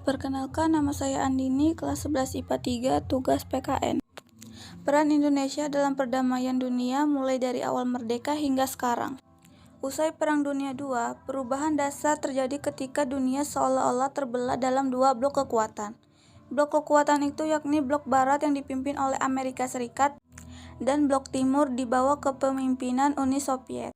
Perkenalkan, nama saya Andini, kelas 11 IPA 3, tugas PKN. Peran Indonesia dalam perdamaian dunia mulai dari awal merdeka hingga sekarang. Usai Perang Dunia II, perubahan dasar terjadi ketika dunia seolah-olah terbelah dalam dua blok kekuatan. Blok kekuatan itu yakni blok barat yang dipimpin oleh Amerika Serikat dan blok timur di bawah kepemimpinan Uni Soviet.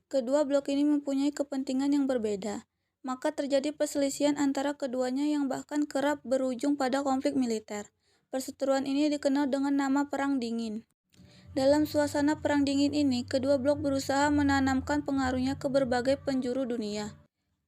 Kedua blok ini mempunyai kepentingan yang berbeda, maka terjadi perselisihan antara keduanya yang bahkan kerap berujung pada konflik militer. Perseteruan ini dikenal dengan nama Perang Dingin. Dalam suasana Perang Dingin ini, kedua blok berusaha menanamkan pengaruhnya ke berbagai penjuru dunia,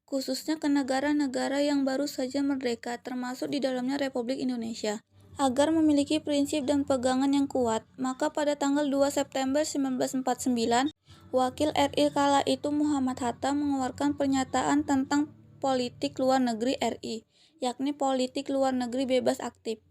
khususnya ke negara-negara yang baru saja merdeka, termasuk di dalamnya Republik Indonesia. Agar memiliki prinsip dan pegangan yang kuat, maka pada tanggal 2 September 1949, Wakil RI kala itu Muhammad Hatta mengeluarkan pernyataan tentang politik luar negeri RI, yakni politik luar negeri bebas aktif.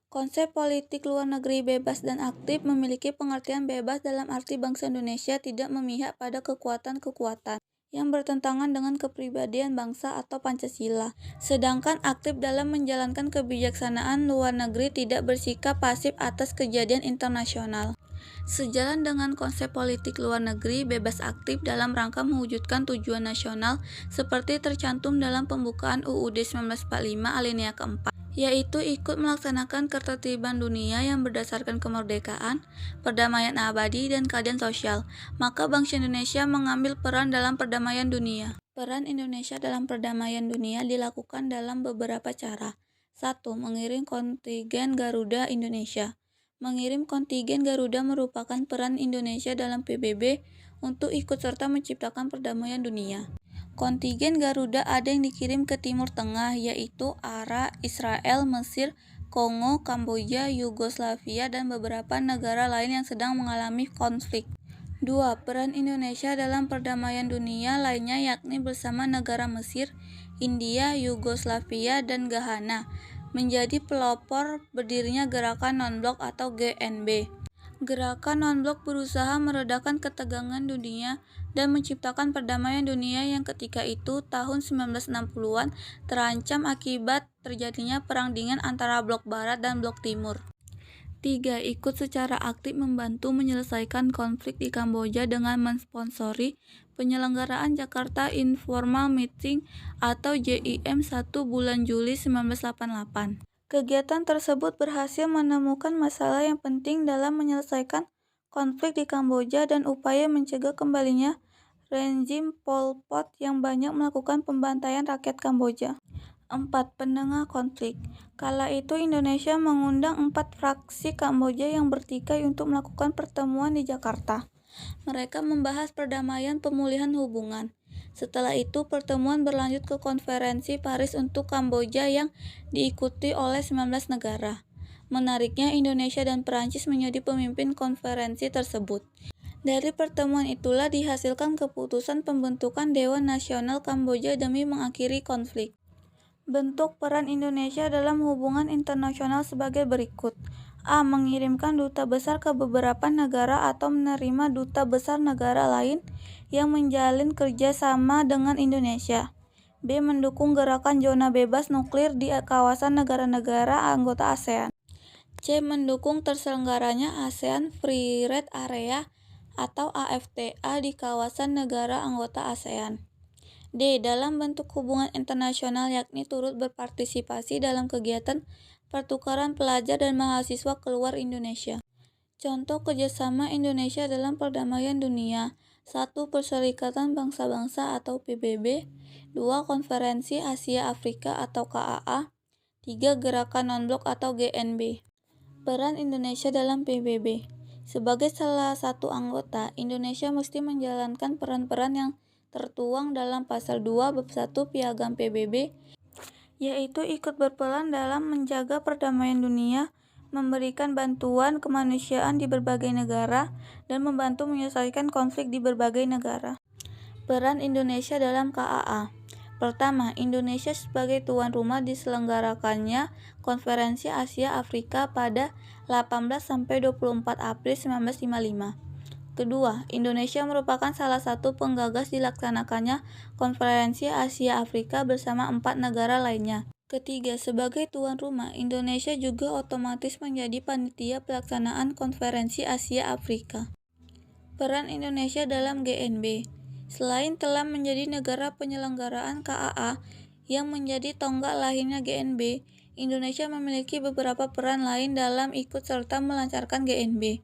Konsep politik luar negeri bebas dan aktif memiliki pengertian bebas dalam arti bangsa Indonesia tidak memihak pada kekuatan-kekuatan yang bertentangan dengan kepribadian bangsa atau Pancasila. Sedangkan aktif dalam menjalankan kebijaksanaan luar negeri tidak bersikap pasif atas kejadian internasional. Sejalan dengan konsep politik luar negeri bebas aktif dalam rangka mewujudkan tujuan nasional seperti tercantum dalam pembukaan UUD 1945 alinea keempat, yaitu ikut melaksanakan ketertiban dunia yang berdasarkan kemerdekaan, perdamaian abadi, dan keadilan sosial, maka bangsa Indonesia mengambil peran dalam perdamaian dunia. Peran Indonesia dalam perdamaian dunia dilakukan dalam beberapa cara. 1. Mengirim kontingen Garuda Indonesia. Mengirim kontingen Garuda merupakan peran Indonesia dalam PBB untuk ikut serta menciptakan perdamaian dunia. Kontingen Garuda ada yang dikirim ke Timur Tengah, yaitu ARA, Israel, Mesir, Kongo, Kamboja, Yugoslavia, dan beberapa negara lain yang sedang mengalami konflik. 2. Peran Indonesia dalam perdamaian dunia lainnya yakni bersama negara Mesir, India, Yugoslavia, dan Ghana, menjadi pelopor berdirinya Gerakan Non-Blok atau GNB. Gerakan Non-Blok berusaha meredakan ketegangan dunia dan menciptakan perdamaian dunia yang ketika itu, tahun 1960-an, terancam akibat terjadinya Perang Dingin antara Blok Barat dan Blok Timur. 3. Ikut secara aktif membantu menyelesaikan konflik di Kamboja dengan mensponsori penyelenggaraan Jakarta Informal Meeting atau JIM 1 bulan Juli 1988. Kegiatan tersebut berhasil menemukan masalah yang penting dalam menyelesaikan konflik di Kamboja dan upaya mencegah kembalinya rezim Pol Pot yang banyak melakukan pembantaian rakyat Kamboja. 4. Penengah konflik. Kala itu Indonesia mengundang 4 fraksi Kamboja yang bertikai untuk melakukan pertemuan di Jakarta. Mereka membahas perdamaian pemulihan hubungan. Setelah itu pertemuan berlanjut ke konferensi Paris untuk Kamboja yang diikuti oleh 19 negara. Menariknya Indonesia dan Perancis menjadi pemimpin konferensi tersebut. Dari pertemuan itulah dihasilkan keputusan pembentukan Dewan Nasional Kamboja demi mengakhiri konflik. Bentuk peran Indonesia dalam hubungan internasional sebagai berikut. A. Mengirimkan duta besar ke beberapa negara atau menerima duta besar negara lain yang menjalin kerjasama dengan Indonesia. B. Mendukung gerakan zona bebas nuklir di kawasan negara-negara anggota ASEAN. C. Mendukung terselenggaranya ASEAN Free Trade Area atau AFTA di kawasan negara anggota ASEAN. D. Dalam bentuk hubungan internasional yakni turut berpartisipasi dalam kegiatan pertukaran pelajar dan mahasiswa keluar Indonesia. Contoh kerjasama Indonesia dalam perdamaian dunia. 1. Perserikatan Bangsa-Bangsa atau PBB. 2. Konferensi Asia Afrika atau KAA. 3. Gerakan Non-Blok atau GNB. Peran Indonesia dalam PBB. Sebagai salah satu anggota, Indonesia mesti menjalankan peran-peran yang tertuang dalam pasal 2 bab 1 Piagam PBB, yaitu ikut berperan dalam menjaga perdamaian dunia, memberikan bantuan kemanusiaan di berbagai negara, dan membantu menyelesaikan konflik di berbagai negara. Peran Indonesia dalam KAA. Pertama, Indonesia sebagai tuan rumah diselenggarakannya Konferensi Asia Afrika pada 18-24 April 1955. Kedua, Indonesia merupakan salah satu penggagas dilaksanakannya Konferensi Asia Afrika bersama 4 negara lainnya. Ketiga, sebagai tuan rumah, Indonesia juga otomatis menjadi panitia pelaksanaan Konferensi Asia Afrika. Peran Indonesia dalam GNB. Selain telah menjadi negara penyelenggaraan KAA yang menjadi tonggak lahirnya GNB, Indonesia memiliki beberapa peran lain dalam ikut serta melancarkan GNB,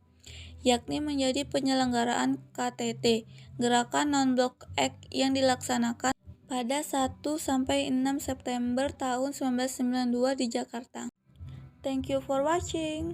yakni menjadi penyelenggaraan KTT, Gerakan Non-Blok Act yang dilaksanakan pada 1-6 September tahun 1992 di Jakarta. Thank you for watching.